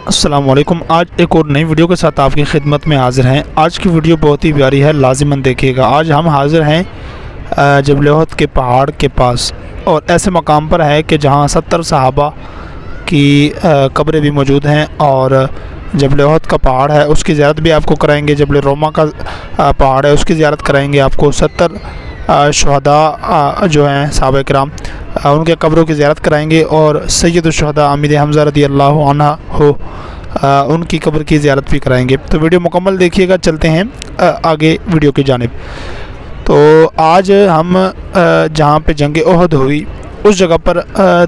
अस्सलाम वालेकुम। आज एक और नई वीडियो के साथ आपकी खिदमत में हाज़िर हैं। आज की वीडियो बहुत ही प्यारी है, लाजिमन देखिएगा। आज हम हाज़िर हैं जबल उहद के पहाड़ के पास, और ऐसे मकाम पर है कि जहां 70 सहाबा की कब्रें भी मौजूद हैं। और जबल उहद का पहाड़ है, उसकी ज़ियारत भी आपको कराएंगे। जबल रोमा का पहाड़ है, उसकी ज़ियारत कराएंगे आपको। 70 शुहदा जो हैं सहाबा किराम, उनके कब्रों की ज़ियारत कराएंगे। और सैयदुश्शुहदा अमीर हमज़ा रज़ियल्लाहु अन्हु उनकी कब्र की ज़ियारत भी कराएंगे। तो वीडियो मुकम्मल देखिएगा। चलते हैं आगे वीडियो की जानिब। तो आज हम जहाँ पे जंग उहद हुई उस जगह पर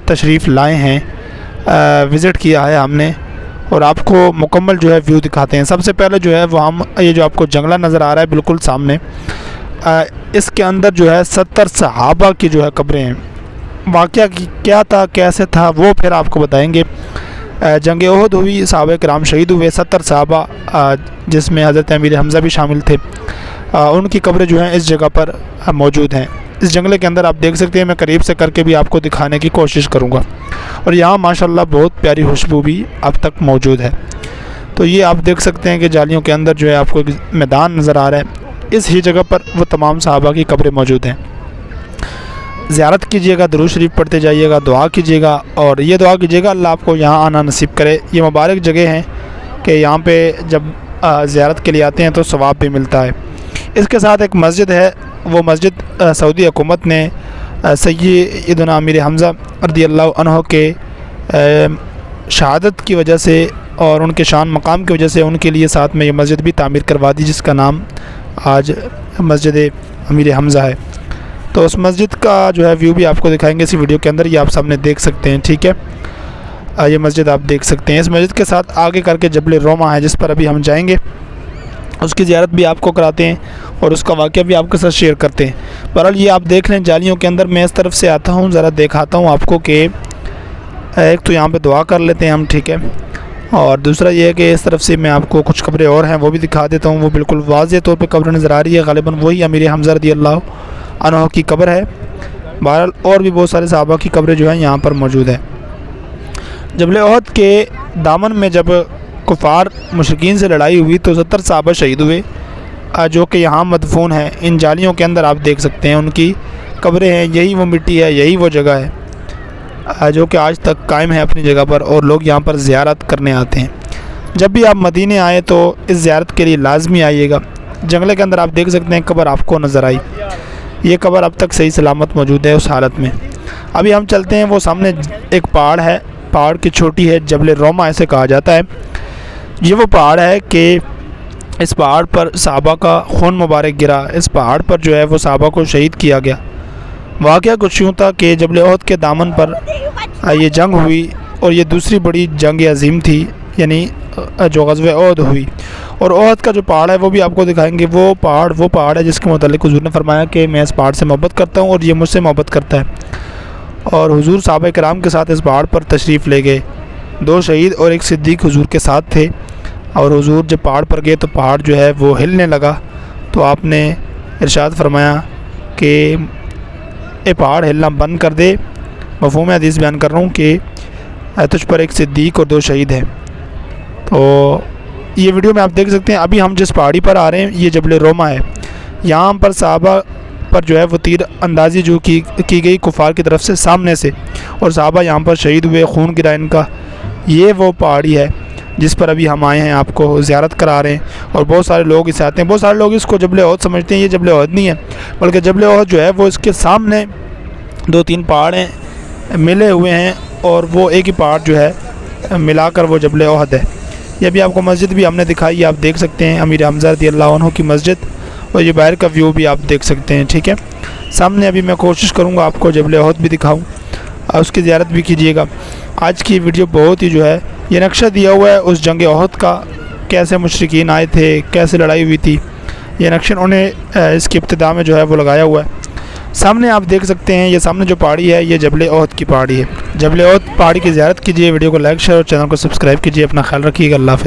तशरीफ़ लाए हैं, विज़िट किया है हमने, और आपको मुकम्मल जो है व्यू दिखाते हैं। सबसे पहले जो है वो हम ये जो आपको जंगला नज़र आ रहा है बिल्कुल सामने, इसके अंदर जो है 70 सहाबा की जो है कब्रें हैं। वाक़या क्या था, कैसे था, वो फिर आपको बताएंगे। जंग उहद हुई, सहाबा किराम शहीद हुए, 70 सहाबा जिसमें हज़रत अमीर हमज़ा भी शामिल थे, उनकी कब्रें जो हैं इस जगह पर मौजूद हैं। इस जंगले के अंदर आप देख सकते हैं, मैं करीब से करके भी आपको दिखाने की कोशिश करूँगा। और यहाँ माशाल्लाह बहुत प्यारी खुशबू भी अब तक मौजूद है। तो ये आप देख सकते हैं कि जालियों के अंदर जो है आपको एक मैदान नज़र आ रहा है। इस ही जगह पर वो तमाम सहाबा की कब्रें मौजूद हैं। ज़ियारत कीजिएगा, दुरूद शरीफ पढ़ते जाइएगा, दुआ कीजिएगा, और ये दुआ कीजिएगा अल्लाह आपको यहाँ आना नसीब करे। ये मुबारक जगह हैं कि यहाँ पे जब ज़ियारत के लिए आते हैं तो सवाब भी मिलता है। इसके साथ एक मस्जिद है, वो मस्जिद सऊदी हुकूमत ने सय्यदना अमीर हमज़ा रज़ियल्लाहु अन्हु के शहादत की वजह से और उनके शान मकाम की वजह से उनके लिए साथ में ये मस्जिद भी तामीर करवा दी, जिसका नाम आज मस्जिद अमीर हमज़ा है। तो उस मस्जिद का जो है व्यू भी आपको दिखाएंगे इसी वीडियो के अंदर, ये आप सामने देख सकते हैं। ठीक है, ये मस्जिद आप देख सकते हैं। इस मस्जिद के साथ आगे करके जबल रोमा है, जिस पर अभी हम जाएंगे, उसकी ज़ियारत भी आपको कराते हैं और उसका वाक़या भी आपके साथ शेयर करते हैं। बहरहाल ये आप देख लें जालियों के अंदर। मैं इस तरफ से आता हूँ, ज़रा दिखाता हूँ आपको कि एक तो यहाँ पे दुआ कर लेते हैं हम, ठीक है, और दूसरा ये है कि इस तरफ से मैं आपको कुछ कब्रें और हैं वो भी दिखा देता हूँ। वो बिल्कुल वाज़ेह तौर पे कब्र नज़र आ रही है, ग़ालिबन वही अमीर हमज़ा रज़ियल्लाहु अन्हु की कब्र है। बहरहाल और भी बहुत सारे सहाबा की कब्रें जो हैं यहाँ पर मौजूद है। जबल उहद के दामन में जब कुफ़ार मुशरिकीन से लड़ाई हुई तो 70 सहाबा शहीद हुए, जो कि यहाँ मदफून है। इन जालियों के अंदर आप देख सकते हैं उनकी कब्रें हैं। यही वो मिट्टी है, यही वो जगह है जो कि आज तक कायम है अपनी जगह पर, और लोग यहाँ पर ज़ियारत करने आते हैं। जब भी आप मदीने आए तो इस ज़ियारत के लिए लाजमी आइएगा। जंगले के अंदर आप देख सकते हैं कब्र आपको नज़र आई, ये कब्र अब तक सही सलामत मौजूद है उस हालत में। अभी हम चलते हैं, वो सामने एक पहाड़ है, पहाड़ की चोटी है, जबल रोमा ऐसे कहा जाता है। ये वो पहाड़ है कि इस पहाड़ पर सहाबा का खून मुबारक गिरा, इस पहाड़ पर जो है वो सहाबा को शहीद किया गया। वाक़या कुछ यूँ था कि जबल उहद के दामन पर ये जंग हुई, और ये दूसरी बड़ी जंग अज़ीम थी, यानी जो ग़ज़वा उहद हुई। और उहद का जो पहाड़ है वो भी आपको दिखाएंगे। वो पहाड़ है जिसके मुतालिक हुज़ूर ने फरमाया कि मैं इस पहाड़ से मोहब्बत करता हूँ और ये मुझसे मोहब्बत करता है। और हुज़ूर सहाबा किराम के साथ इस पहाड़ पर तशरीफ़ ले गए। 2 शहीद और 1 सिद्दीक़ हुज़ूर के साथ थे। और हुज़ूर जब पहाड़ पर गए तो पहाड़ जो है वो हिलने लगा, तो आपने इरशाद फरमाया कि ये पहाड़ हिलना बंद कर दे। मफ़हूम हदीस बयान कर रहा हूँ कि तुझ पर 1 सिद्दीक़ और 2 शहीद हैं। तो ये वीडियो में आप देख सकते हैं। अभी हम जिस पहाड़ी पर आ रहे हैं ये जबल रोमा है। यहाँ पर सहाबा पर जो है वो तीर अंदाज़ी जो की गई कुफ़ार की तरफ से सामने से, और सहाबा यहाँ पर शहीद हुए, खून गिरा इनका। ये वो पहाड़ी है जिस पर अभी हम आए हैं, आपको ज़ियारत करा रहे हैं। और बहुत सारे लोग इसे आते हैं, बहुत सारे लोग इसको जबल उहद समझते हैं। ये जबल उहद नहीं है, बल्कि जबल उहद जो है वो इसके सामने 2-3 पहाड़ हैं मिले हुए हैं, और वो एक ही पहाड़ जो है मिलाकर वो जबल उहद है। ये भी आपको मस्जिद भी हमने दिखाई, आप देख सकते हैं अमीर हमज़ा रज़ियल्लाहु अन्हु की मस्जिद, और ये बाहर का व्यू भी आप देख सकते हैं। ठीक है, सामने अभी मैं कोशिश करूँगा आपको जबल उहद भी दिखाऊँ, उसकी ज़ियारत भी कीजिएगा। आज की वीडियो बहुत ही जो है, ये नक्शा दिया हुआ है उस जंग उहद का, कैसे मुशरिकीन आए थे, कैसे लड़ाई हुई थी। ये नक्शा उन्होंने इसकी इब्तिदा में जो है वो लगाया हुआ है। सामने आप देख सकते हैं, ये सामने जो पहाड़ी है ये जबल उहद की पहाड़ी है। जबल उहद पहाड़ी की ज़ियारत कीजिए, वीडियो को लाइक शेयर और चैनल को सब्सक्राइब कीजिए। अपना ख्याल रखिएगा। अल्लाह हाफ़िज़।